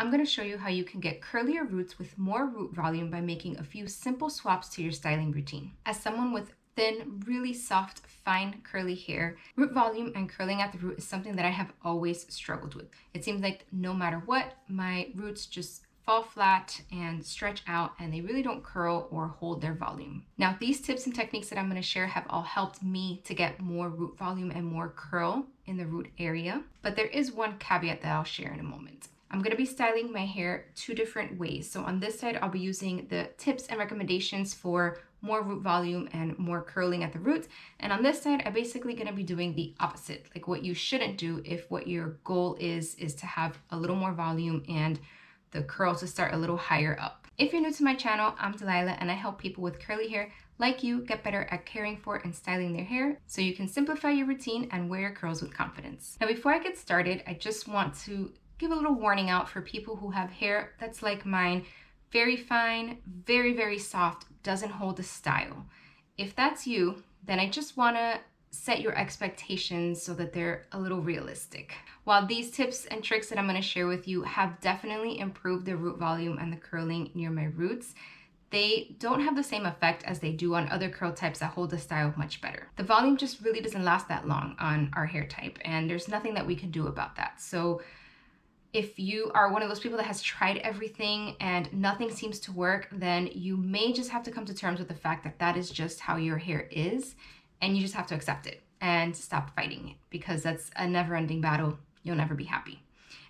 I'm going to show you how you can get curlier roots with more root volume by making a few simple swaps to your styling routine. As someone with thin, really soft, fine, curly hair, root volume and curling at the root is something that I have always struggled with. It seems like no matter what, my roots just fall flat and stretch out, and they really don't curl or hold their volume. Now, these tips and techniques that I'm going to share have all helped me to get more root volume and more curl in the root area, but there is one caveat that I'll share in a moment. I'm going to be styling my hair two different ways. So on this side, I'll be using the tips and recommendations for more root volume and more curling at the roots. And on this side, I'm basically going to be doing the opposite, like what you shouldn't do if what your goal is to have a little more volume and the curls to start a little higher up. If you're new to my channel, I'm Delilah, and I help people with curly hair like you get better at caring for and styling their hair so you can simplify your routine and wear your curls with confidence. Now, before I get started, I just want to give a little warning out for people who have hair that's like mine, very fine, very, very soft, doesn't hold a style. If that's you, then I just want to set your expectations so that they're a little realistic. While these tips and tricks that I'm going to share with you have definitely improved the root volume and the curling near my roots, they don't have the same effect as they do on other curl types that hold the style much better. The volume just really doesn't last that long on our hair type, and there's nothing that we can do about that. So if you are one of those people that has tried everything and nothing seems to work, then you may just have to come to terms with the fact that that is just how your hair is, and you just have to accept it and stop fighting it, because that's a never-ending battle. You'll never be happy.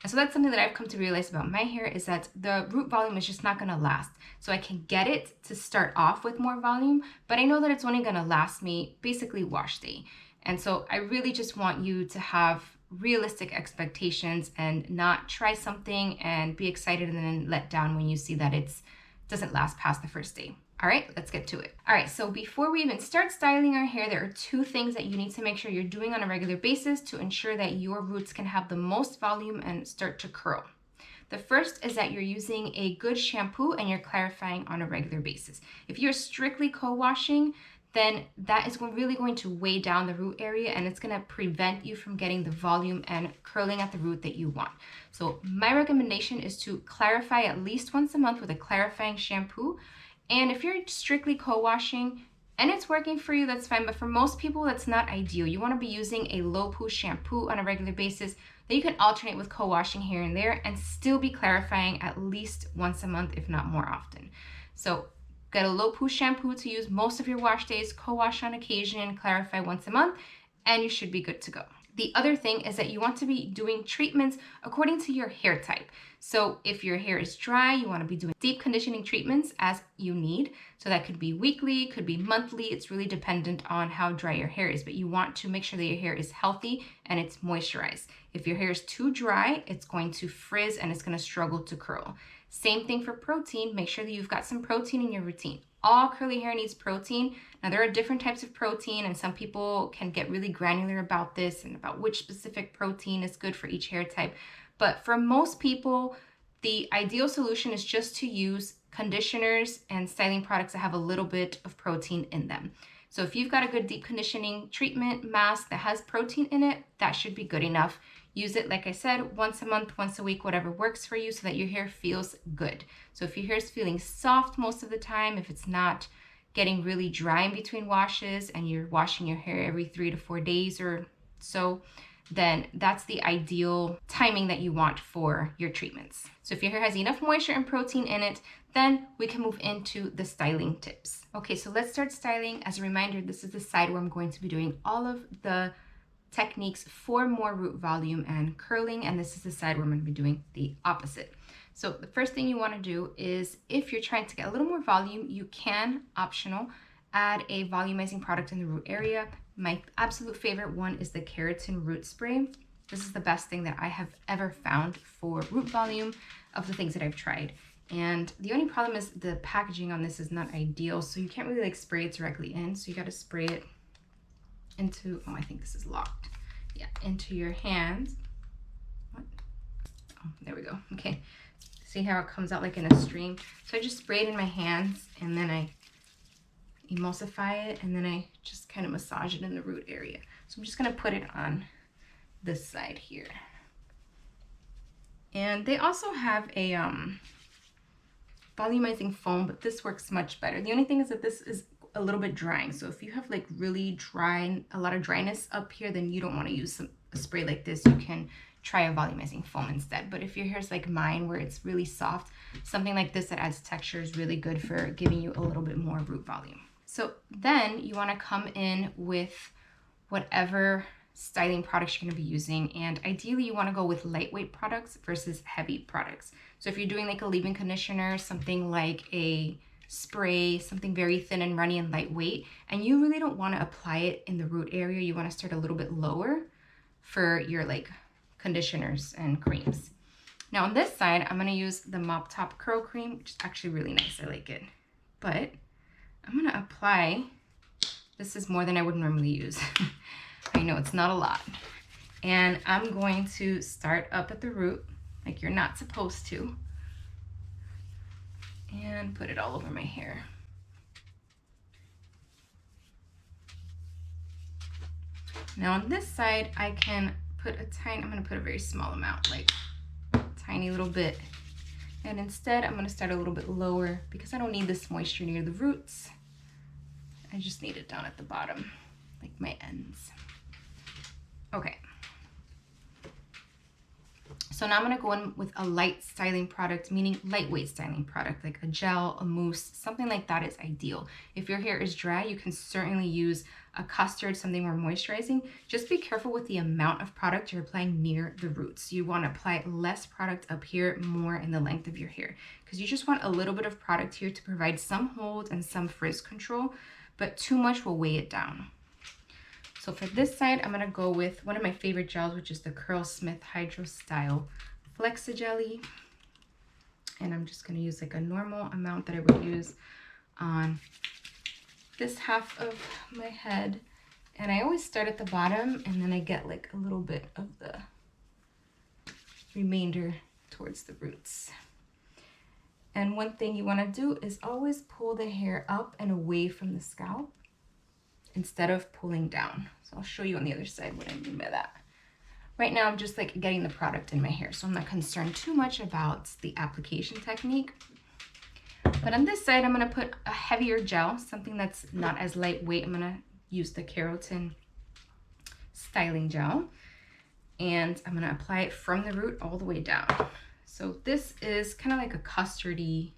And so that's something that I've come to realize about my hair, is that the root volume is just not going to last. So I can get it to start off with more volume, but I know that it's only going to last me basically wash day. And so I really just want you to have realistic expectations and not try something and be excited and then let down when you see that it doesn't last past the first day. All right, let's get to it. All right, so before we even start styling our hair, there are two things that you need to make sure you're doing on a regular basis to ensure that your roots can have the most volume and start to curl. The first is that you're using a good shampoo and you're clarifying on a regular basis. If you're strictly co-washing, then that is really going to weigh down the root area, and it's going to prevent you from getting the volume and curling at the root that you want. So my recommendation is to clarify at least once a month with a clarifying shampoo. And if you're strictly co-washing and it's working for you, that's fine. But for most people, that's not ideal. You want to be using a low poo shampoo on a regular basis that you can alternate with co-washing here and there and still be clarifying at least once a month, if not more often. So get a low poo shampoo to use most of your wash days, co-wash on occasion, clarify once a month, and you should be good to go. The other thing is that you want to be doing treatments according to your hair type. So if your hair is dry, you want to be doing deep conditioning treatments as you need. So that could be weekly, could be monthly. It's really dependent on how dry your hair is, but you want to make sure that your hair is healthy and it's moisturized. If your hair is too dry, it's going to frizz and it's going to struggle to curl. Same thing for protein. Make sure that you've got some protein in your routine. All curly hair needs protein. Now, there are different types of protein, and some people can get really granular about this and about which specific protein is good for each hair type. But for most people, the ideal solution is just to use conditioners and styling products that have a little bit of protein in them. So if you've got a good deep conditioning treatment mask that has protein in it, that should be good enough. Use it, like I said, once a month, once a week, whatever works for you so that your hair feels good. So if your hair is feeling soft most of the time, if it's not getting really dry in between washes and you're washing your hair every 3 to 4 days or so, then that's the ideal timing that you want for your treatments. So if your hair has enough moisture and protein in it, then we can move into the styling tips. Okay, so let's start styling. As a reminder, this is the side where I'm going to be doing all of the techniques for more root volume and curling, and this is the side where I'm going to be doing the opposite. So the first thing you want to do is, if you're trying to get a little more volume, you can, optional, add a volumizing product in the root area. My absolute favorite one is the keratin root spray. This is the best thing that I have ever found for root volume of the things that I've tried. And the only problem is the packaging on this is not ideal, so you can't really like spray it directly in. So you got to spray it into, oh, I think this is locked. Yeah, into your hands. What? Oh, there we go. Okay. See how it comes out like in a stream? So I just spray it in my hands and then I emulsify it and then I just kind of massage it in the root area. So I'm just going to put it on this side here. And they also have a volumizing foam, but this works much better. The only thing is that this is a little bit drying. So if you have like really dry, a lot of dryness up here, then you don't want to use a spray like this. You can try a volumizing foam instead. But if your hair is like mine, where it's really soft, something like this that adds texture is really good for giving you a little bit more root volume. So then you want to come in with whatever styling products you're going to be using, and ideally you want to go with lightweight products versus heavy products. So if you're doing like a leave-in conditioner, something like a spray, something very thin and runny and lightweight, and you really don't want to apply it in the root area, you want to start a little bit lower for your like conditioners and creams. Now on this side, I'm going to use the Mop Top Curl Cream, which is actually really nice. I like it. But I'm going to apply, this is more than I would normally use. I know it's not a lot. And I'm going to start up at the root, like you're not supposed to, and put it all over my hair. Now on this side, I can put a tiny, I'm going to put a very small amount, like a tiny little bit. And instead, I'm going to start a little bit lower because I don't need this moisture near the roots. I just need it down at the bottom, like my ends. Okay. So now I'm going to go in with a light styling product, meaning lightweight styling product, like a gel, a mousse, something like that is ideal. If your hair is dry, you can certainly use a custard, something more moisturizing. Just be careful with the amount of product you're applying near the roots. You want to apply less product up here, more in the length of your hair, because you just want a little bit of product here to provide some hold and some frizz control, but too much will weigh it down. So for this side, I'm going to go with one of my favorite gels, which is the Curlsmith Hydro Style Flexa Jelly. And I'm just going to use like a normal amount that I would use on this half of my head. And I always start at the bottom, and then I get like a little bit of the remainder towards the roots. And one thing you want to do is always pull the hair up and away from the scalp instead of pulling down. So I'll show you on the other side what I mean by that. Right now I'm just like getting the product in my hair, so I'm not concerned too much about the application technique. But on this side, I'm going to put a heavier gel, something that's not as lightweight. I'm going to use the Keratin styling gel, and I'm going to apply it from the root all the way down. So this is kind of like a custardy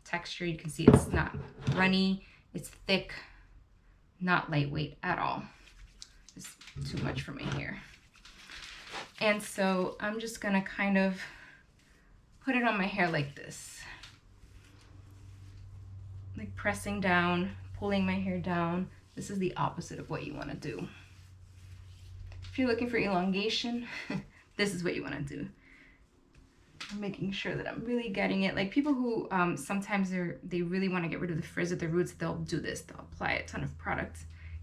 texture. You can see it's not runny, it's thick, not lightweight at all. It's too much for my hair. And so I'm just gonna kind of put it on my hair like this. Like pressing down, pulling my hair down. This is the opposite of what you wanna do. If you're looking for elongation, this is what you wanna do. I'm making sure that I'm really getting it. Like people who sometimes they really want to get rid of the frizz at the roots, they'll do this. They'll apply a ton of product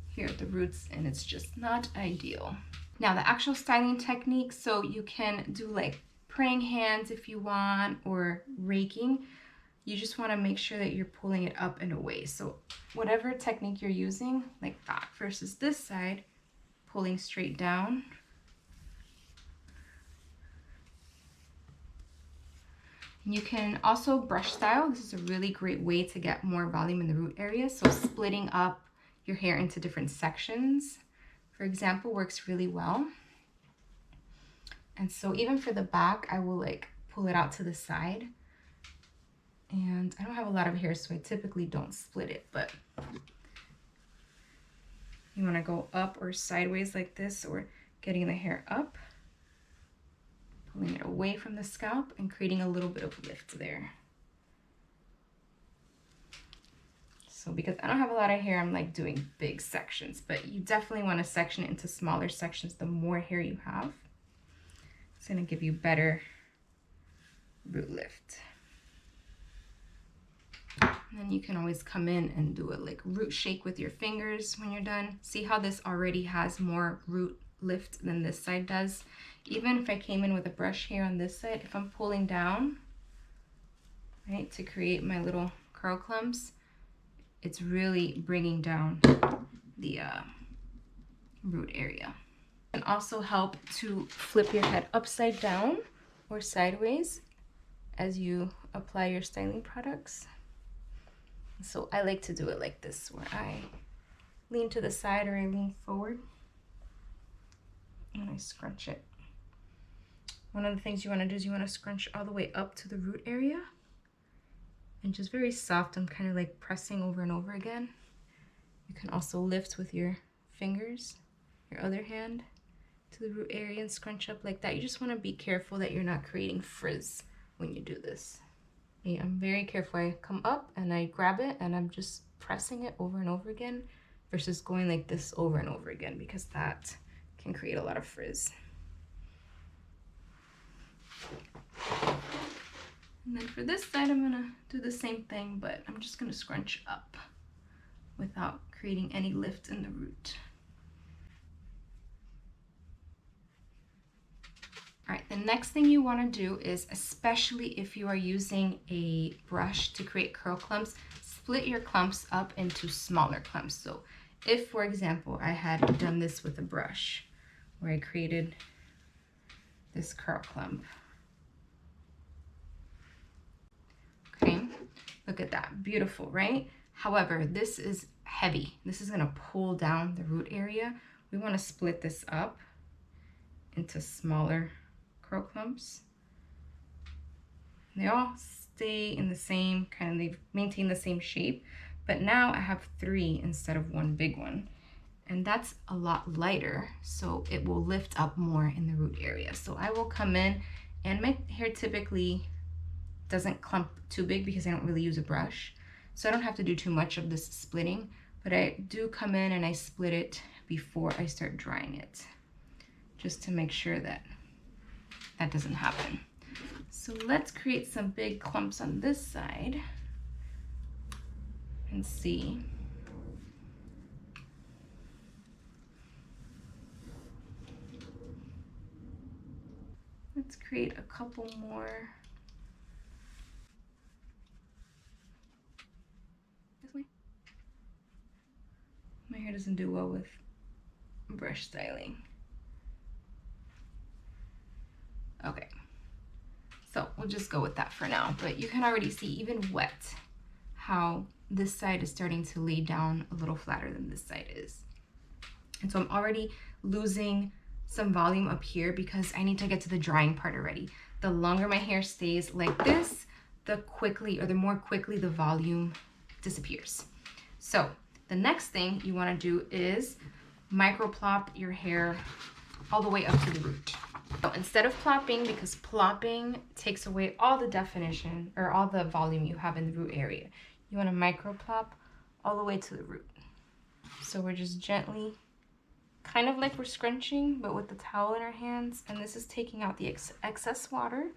here at the roots, and it's just not ideal. Now the actual styling technique, so you can do like praying hands if you want, or raking. You just want to make sure that you're pulling it up and away. So whatever technique you're using, like that, versus this side, pulling straight down. You can also brush style. This is a really great way to get more volume in the root area. So splitting up your hair into different sections, for example, works really well. And so even for the back, I will like pull it out to the side. And I don't have a lot of hair, so I typically don't split it, but you want to go up or sideways like this, or getting the hair up, pulling it away from the scalp and creating a little bit of lift there. So because I don't have a lot of hair, I'm like doing big sections, but you definitely want to section it into smaller sections the more hair you have. It's going to give you better root lift. And then you can always come in and do a like root shake with your fingers when you're done. See how this already has more root lift than this side does? Even if I came in with a brush here on this side, if I'm pulling down, right, to create my little curl clumps, it's really bringing down the root area. And also help to flip your head upside down or sideways as you apply your styling products. So I like to do it like this, where I lean to the side or I lean forward and I scrunch it. One of the things you want to do is you want to scrunch all the way up to the root area and just very soft. I'm kind of like pressing over and over again. You can also lift with your fingers, your other hand, to the root area and scrunch up like that. You just want to be careful that you're not creating frizz when you do this. Yeah, I'm very careful. I come up and I grab it and I'm just pressing it over and over again versus going like this over and over again, because that can create a lot of frizz. And then for this side, I'm gonna do the same thing, but I'm just gonna scrunch up without creating any lift in the root. All right, the next thing you want to do is, especially if you are using a brush to create curl clumps, split your clumps up into smaller clumps. So if, for example, I had done this with a brush where I created this curl clump. Okay, look at that, beautiful, right? However, this is heavy. This is gonna pull down the root area. We wanna split this up into smaller curl clumps. They all stay in the same they maintain the same shape, but now I have 3 instead of 1 big one. And that's a lot lighter, so it will lift up more in the root area. So I will come in, and my hair typically doesn't clump too big because I don't really use a brush. So I don't have to do too much of this splitting, but I do come in and I split it before I start drying it, just to make sure that that doesn't happen. So let's create some big clumps on this side and see. Let's create a couple more. This way. My hair doesn't do well with brush styling. Okay, so we'll just go with that for now, but you can already see, even wet, how this side is starting to lay down a little flatter than this side is. And so I'm already losing some volume up here because I need to get to the drying part already. The longer my hair stays like this, the more quickly the volume disappears. So the next thing you want to do is micro plop your hair all the way up to the root. So instead of plopping, because plopping takes away all the definition or all the volume you have in the root area, you want to micro plop all the way to the root. So we're just gently, kind of like we're scrunching, but with the towel in our hands, and this is taking out the excess water.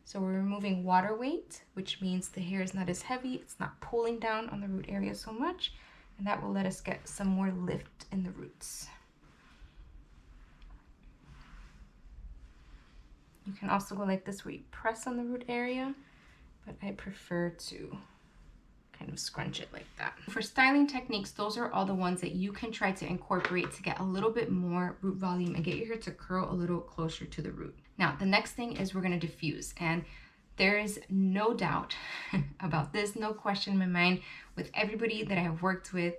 So we're removing water weight, which means the hair is not as heavy, it's not pulling down on the root area so much, and that will let us get some more lift in the roots. You can also go like this where you press on the root area, but I prefer to kind of scrunch it like that. For styling techniques, those are all the ones that you can try to incorporate to get a little bit more root volume and get your hair to curl a little closer to the root. Now, the next thing is we're gonna diffuse, and there is no doubt about this, no question in my mind, with everybody that I have worked with,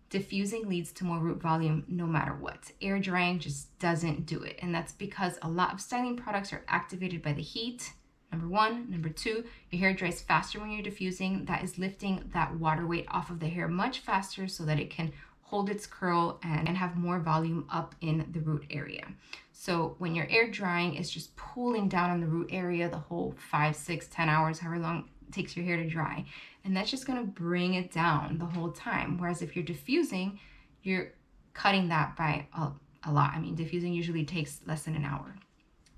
diffusing leads to more root volume no matter what. Air drying just doesn't do it. And that's because a lot of styling products are activated by the heat, number one. Number two, your hair dries faster when you're diffusing. That is lifting that water weight off of the hair much faster so that it can hold its curl and have more volume up in the root area. So when you're air drying, it's just pulling down on the root area the whole 5, 6, 10 hours, however long it takes your hair to dry. And that's just gonna bring it down the whole time. Whereas if you're diffusing, you're cutting that by a lot. I mean, diffusing usually takes less than an hour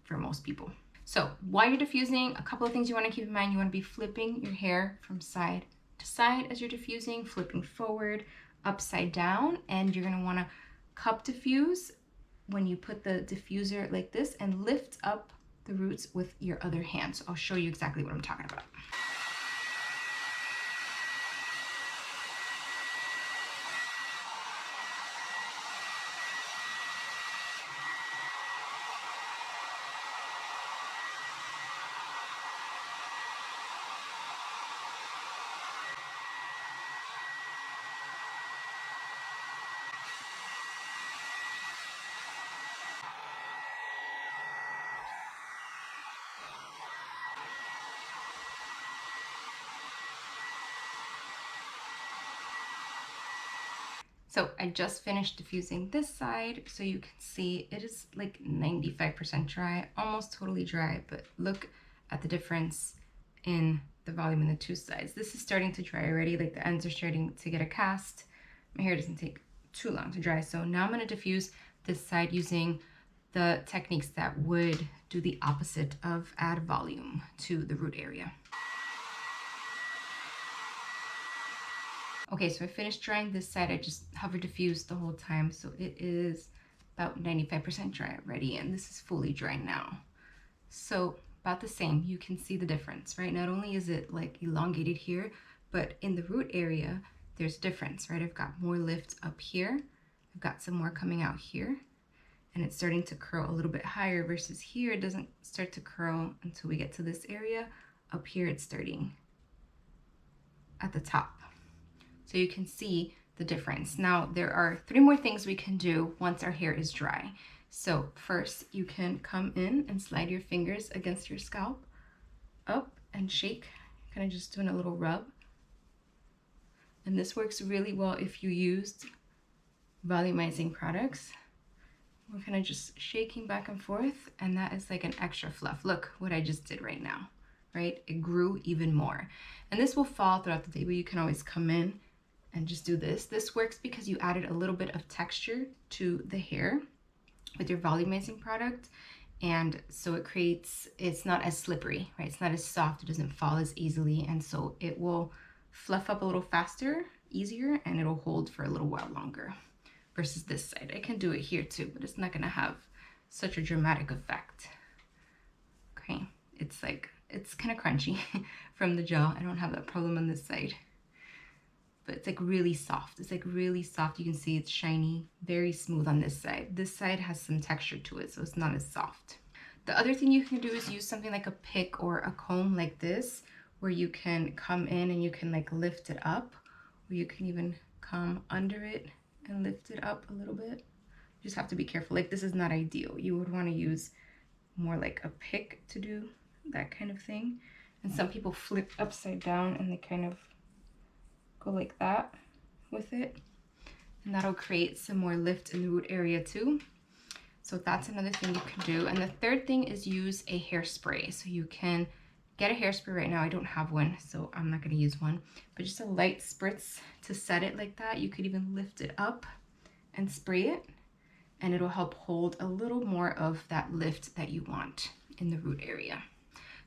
for most people. So while you're diffusing, a couple of things you wanna keep in mind. You wanna be flipping your hair from side to side as you're diffusing, flipping forward, upside down, and you're gonna wanna cup diffuse when you put the diffuser like this and lift up the roots with your other hand. So I'll show you exactly what I'm talking about. So I just finished diffusing this side, so you can see it is like 95% dry, almost totally dry, but look at the difference in the volume in the two sides. This is starting to dry already, like the ends are starting to get a cast. My hair doesn't take too long to dry, so now I'm going to diffuse this side using the techniques that would do the opposite of add volume to the root area. Okay, so I finished drying this side. I just hover diffuse the whole time, so it is about 95% dry already, and this is fully dry now. So about the same, you can see the difference, right? Not only is it like elongated here, but in the root area, there's a difference, right? I've got more lift up here. I've got some more coming out here, and it's starting to curl a little bit higher versus here. It doesn't start to curl until we get to this area. Up here, it's starting at the top. So you can see the difference. Now, there are 3 more things we can do once our hair is dry. So first, you can come in and slide your fingers against your scalp, up and shake, kind of just doing a little rub. And this works really well if you used volumizing products. We're kind of just shaking back and forth, and that is like an extra fluff. Look what I just did right now, right? It grew even more. And this will fall throughout the day, but you can always come in and just do this. This works because you added a little bit of texture to the hair with your volumizing product, and so it creates, it's not as slippery, right? It's not as soft, it doesn't fall as easily, and so it will fluff up a little faster, easier, and it'll hold for a little while longer versus this side. I can do it here too, but it's not gonna have such a dramatic effect. Okay, it's like, it's kind of crunchy from the gel. I don't have that problem on this side. But it's like really soft. It's like really soft. You can see it's shiny, very smooth on this side. This side has some texture to it, so it's not as soft. The other thing you can do is use something like a pick or a comb like this, where you can come in and you can like lift it up, or you can even come under it and lift it up a little bit. You just have to be careful. Like, this is not ideal. You would want to use more like a pick to do that kind of thing. And some people flip upside down and they kind of go like that with it, and that'll create some more lift in the root area too. So that's another thing you can do. And the third thing is use a hairspray. So you can get a hairspray. Right now I don't have one, so I'm not going to use one, but just a light spritz to set it like that. You could even lift it up and spray it, and it'll help hold a little more of that lift that you want in the root area.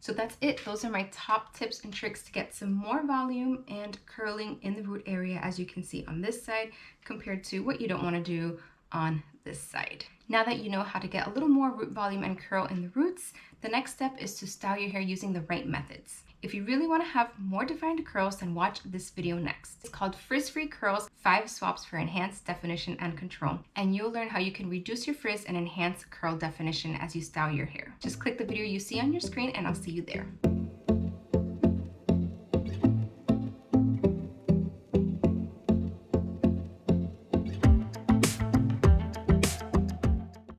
So that's it. Those are my top tips and tricks to get some more volume and curling in the root area, as you can see on this side, compared to what you don't want to do on this side. Now that you know how to get a little more root volume and curl in the roots, the next step is to style your hair using the right methods. If you really want to have more defined curls, then watch this video next. It's called Frizz-Free Curls, 5 Swaps for Enhanced Definition and Control. And you'll learn how you can reduce your frizz and enhance curl definition as you style your hair. Just click the video you see on your screen and I'll see you there.